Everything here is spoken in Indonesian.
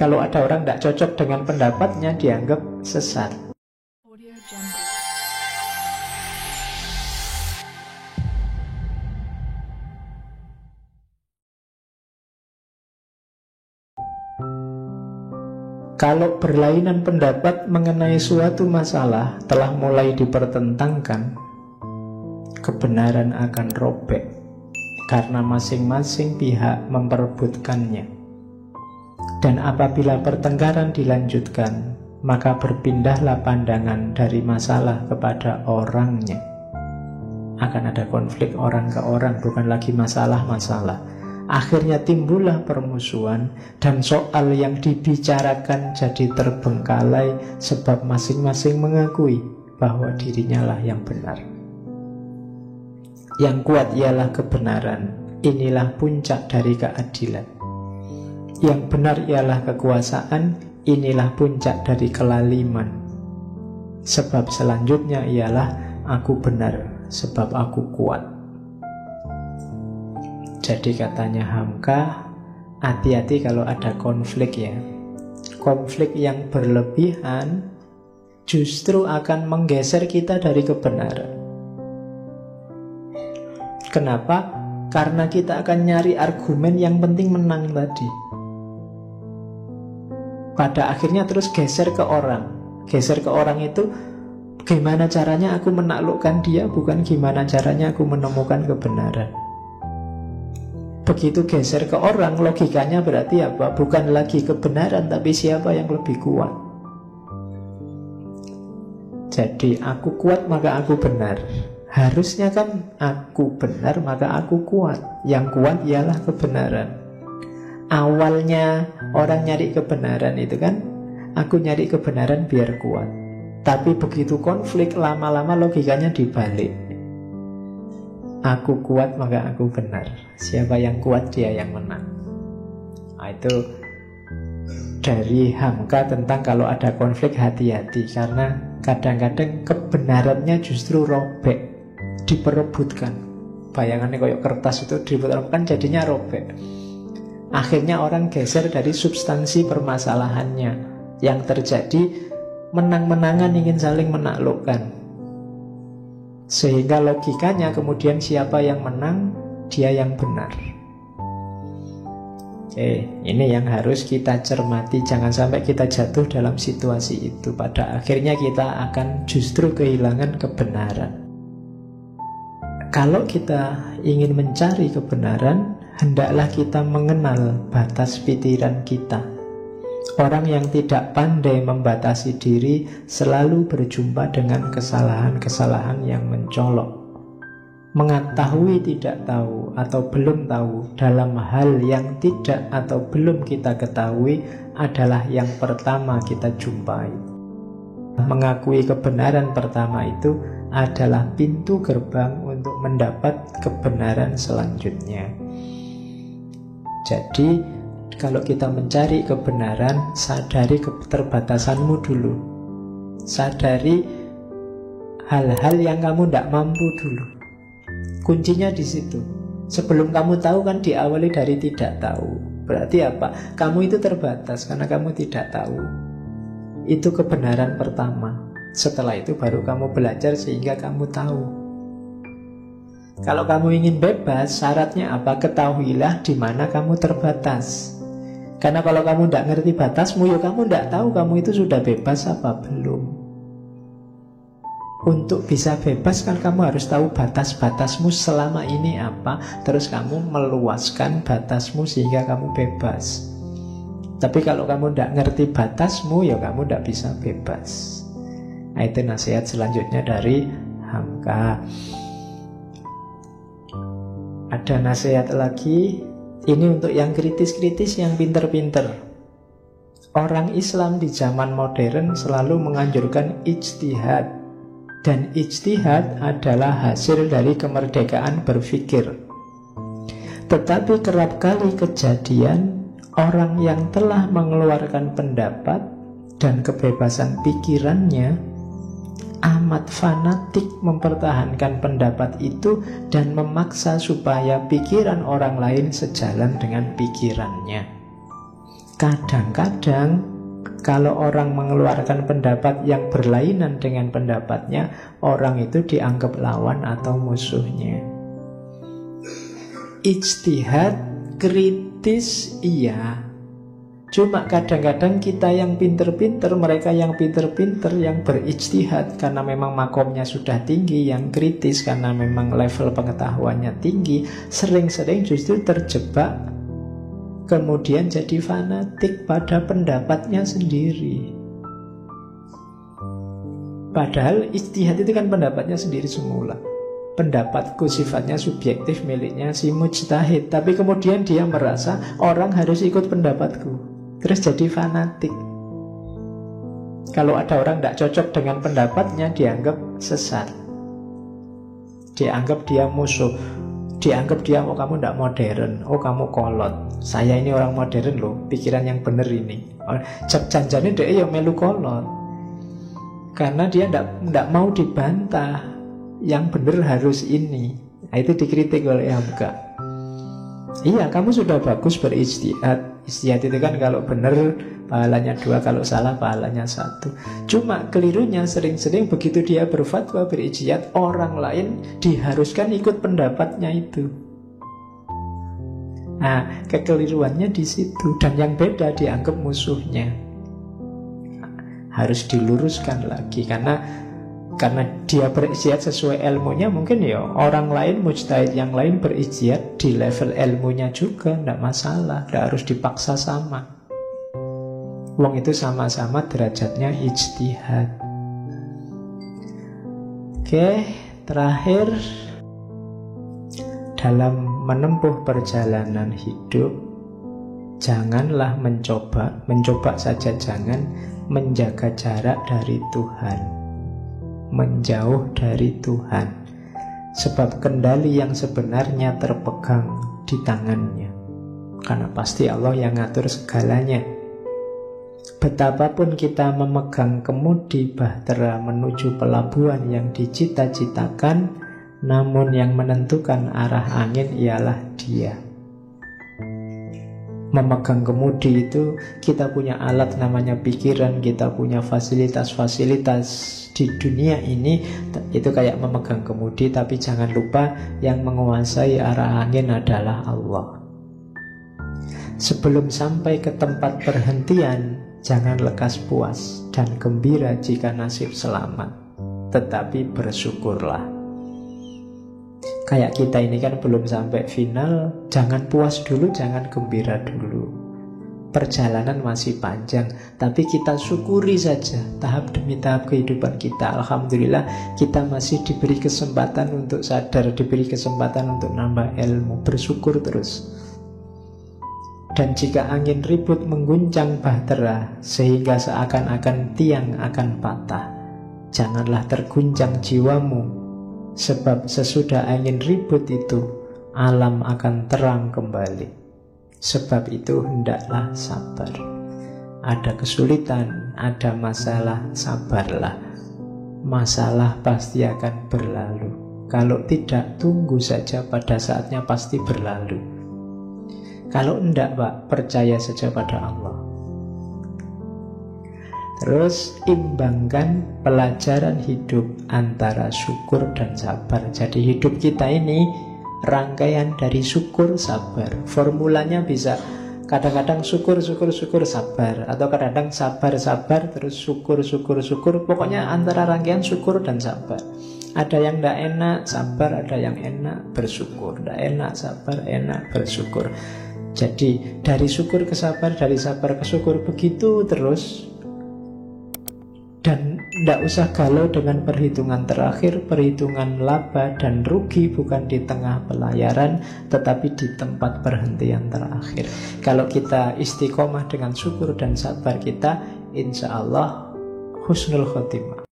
kalau ada orang tidak cocok dengan pendapatnya, dianggap sesat. Kalau berlainan pendapat mengenai suatu masalah telah mulai dipertentangkan, kebenaran akan robek karena masing-masing pihak memperebutkannya. Dan apabila pertengkaran dilanjutkan, maka berpindahlah pandangan dari masalah kepada orangnya. Akan ada konflik orang ke orang, bukan lagi masalah-masalah. Akhirnya timbullah permusuhan, dan soal yang dibicarakan jadi terbengkalai sebab masing-masing mengakui bahwa dirinya lah yang benar. Yang kuat ialah kebenaran. Inilah puncak dari keadilan. Yang benar ialah kekuasaan. Inilah puncak dari kelaliman. Sebab selanjutnya ialah aku benar sebab aku kuat. Jadi katanya Hamka, hati-hati kalau ada konflik ya. Konflik yang berlebihan justru akan menggeser kita dari kebenaran. Kenapa? Karena kita akan nyari argumen yang penting menang tadi. Pada akhirnya terus geser ke orang. Geser ke orang itu gimana caranya aku menaklukkan dia, bukan gimana caranya aku menemukan kebenaran. Begitu geser ke orang, logikanya berarti apa? Bukan lagi kebenaran, tapi siapa yang lebih kuat. Jadi aku kuat maka aku benar. Harusnya kan aku benar maka aku kuat. Yang kuat ialah kebenaran. Awalnya orang nyari kebenaran itu kan, aku nyari kebenaran biar kuat. Tapi begitu konflik, lama-lama logikanya dibalik. Aku kuat maka aku benar. Siapa yang kuat dia yang menang. Nah, itu dari Hamka tentang kalau ada konflik hati-hati. Karena kadang-kadang kebenarannya justru robek, diperebutkan. Bayangannya kayak kertas itu diperebutkan jadinya robek. Akhirnya orang geser dari substansi permasalahannya. Yang terjadi menang-menangan, ingin saling menaklukkan. Sehingga logikanya kemudian siapa yang menang, dia yang benar. Ini yang harus kita cermati. Jangan sampai kita jatuh dalam situasi itu. Pada akhirnya kita akan justru kehilangan kebenaran. Kalau kita ingin mencari kebenaran, hendaklah kita mengenal batas pikiran kita. Orang yang tidak pandai membatasi diri selalu berjumpa dengan kesalahan-kesalahan yang mencolok. Mengetahui tidak tahu atau belum tahu dalam hal yang tidak atau belum kita ketahui adalah yang pertama kita jumpai. Mengakui kebenaran pertama itu adalah pintu gerbang untuk mendapat kebenaran selanjutnya. Jadi kalau kita mencari kebenaran, sadari keterbatasanmu dulu. Sadari hal-hal yang kamu tidak mampu dulu. Kuncinya di situ. Sebelum kamu tahu kan diawali dari tidak tahu. Berarti apa? Kamu itu terbatas karena kamu tidak tahu. Itu kebenaran pertama. Setelah itu baru kamu belajar sehingga kamu tahu. Kalau kamu ingin bebas, syaratnya apa? Ketahuilah di mana kamu terbatas. Karena kalau kamu tidak ngerti batasmu, ya kamu tidak tahu kamu itu sudah bebas apa belum. Untuk bisa bebas kan kamu harus tahu batas-batasmu selama ini apa. Terus kamu meluaskan batasmu sehingga kamu bebas. Tapi kalau kamu tidak ngerti batasmu, ya kamu tidak bisa bebas. Nah, itu nasihat selanjutnya dari Hamka. Ada nasihat lagi. Ini untuk yang kritis-kritis, yang pinter-pinter. Orang Islam di zaman modern selalu menganjurkan ijtihad. Dan ijtihad adalah hasil dari kemerdekaan berpikir. Tetapi kerap kali kejadian orang yang telah mengeluarkan pendapat dan kebebasan pikirannya amat fanatik mempertahankan pendapat itu dan memaksa supaya pikiran orang lain sejalan dengan pikirannya. Kadang-kadang kalau orang mengeluarkan pendapat yang berlainan dengan pendapatnya, orang itu dianggap lawan atau musuhnya. Ijtihad kritis iya. Cuma kadang-kadang kita yang pinter-pinter, mereka yang pinter-pinter, yang berijtihad karena memang makomnya sudah tinggi, yang kritis karena memang level pengetahuannya tinggi, sering-sering justru terjebak, kemudian jadi fanatik pada pendapatnya sendiri. Padahal ijtihad itu kan pendapatnya sendiri semula. Pendapatku sifatnya subjektif, miliknya si mujtahid. Tapi kemudian dia merasa orang harus ikut pendapatku, terus jadi fanatik. Kalau ada orang tidak cocok dengan pendapatnya, dianggap sesat, dianggap dia musuh, dianggap dia, oh kamu tidak modern, oh kamu kolot. Saya ini orang modern loh, pikiran yang benar ini. Janjane dia ya melu kolot, karena dia tidak mau dibantah. Yang benar harus ini. Nah, itu dikritik oleh Hamka. Iya, kamu sudah bagus berijtihad. Ijtihad itu kan kalau benar pahalanya 2, kalau salah pahalanya 1. Cuma kelirunya sering-sering begitu dia berfatwa berijtihad, orang lain diharuskan ikut pendapatnya itu. Nah, kekeliruannya di situ, dan yang beda dianggap musuhnya. Harus diluruskan lagi karena dia berijtihad sesuai ilmunya, mungkin ya orang lain, mujtahid yang lain berijtihad di level ilmunya juga, tidak masalah, tidak harus dipaksa sama. Wong itu sama-sama derajatnya ijtihad. Oke, terakhir, dalam menempuh perjalanan hidup, janganlah mencoba saja jangan, menjaga jarak dari Tuhan, menjauh dari Tuhan. Sebab kendali yang sebenarnya terpegang di tangannya, karena pasti Allah yang ngatur segalanya. Betapapun kita memegang kemudi bahtera menuju pelabuhan yang dicita-citakan, namun yang menentukan arah angin ialah Dia. Memegang kemudi itu, kita punya alat namanya pikiran, kita punya fasilitas-fasilitas di dunia ini, itu kayak memegang kemudi. Tapi jangan lupa yang menguasai arah angin adalah Allah. Sebelum sampai ke tempat perhentian, jangan lekas puas dan gembira jika nasib selamat, tetapi bersyukurlah. Kayak kita ini kan belum sampai final, jangan puas dulu, jangan gembira dulu. Perjalanan masih panjang, tapi kita syukuri saja tahap demi tahap kehidupan kita. Alhamdulillah kita masih diberi kesempatan untuk sadar, diberi kesempatan untuk nambah ilmu. Bersyukur terus. Dan jika angin ribut mengguncang bahtera sehingga seakan-akan tiang akan patah, janganlah terguncang jiwamu, sebab sesudah angin ribut itu alam akan terang kembali. Sebab itu hendaklah sabar. Ada kesulitan, ada masalah, sabarlah. Masalah pasti akan berlalu. Kalau tidak, tunggu saja, pada saatnya pasti berlalu. Kalau enggak, Pak, percaya saja pada Allah. Terus imbangkan pelajaran hidup antara syukur dan sabar. Jadi hidup kita ini rangkaian dari syukur, sabar. Formulanya bisa kadang-kadang syukur, sabar. Atau kadang-kadang sabar, terus syukur. Pokoknya antara rangkaian syukur dan sabar. Ada yang tidak enak, sabar. Ada yang enak, bersyukur. Tidak enak, sabar, enak, bersyukur. Jadi dari syukur ke sabar, dari sabar ke syukur, begitu terus. Dan tidak usah galau dengan perhitungan terakhir. Perhitungan laba dan rugi bukan di tengah pelayaran, tetapi di tempat perhentian terakhir. Kalau kita istiqomah dengan syukur dan sabar kita, insya Allah husnul khotimah.